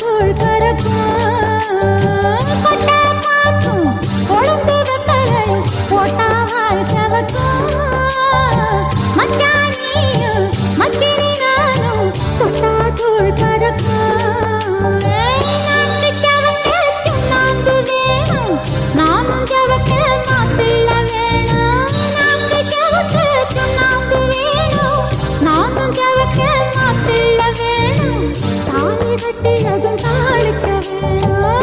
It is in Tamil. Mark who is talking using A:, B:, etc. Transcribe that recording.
A: தூள் பறக்கும் கொட்டா பாக்கும் கொழுந்து வெத்தலை போட்டாவாய் செவக்கும் மச்சான் நீயும் மச்சினி நானும் தொட்டா தூள் பறக்கும் நாக்கு ஜவக்க சுண்ணாம்பு வேணும் நானும் ஜவக்க மாப்பிள்ளை வேணும் நாக்கு ஜவக்க சுண்ணாம்பு வேணும் நானும் ஜவக்க மாப்பிள்ளை வேணும் தாலி கட்டி அதுவும் தாளிக்க வேணும்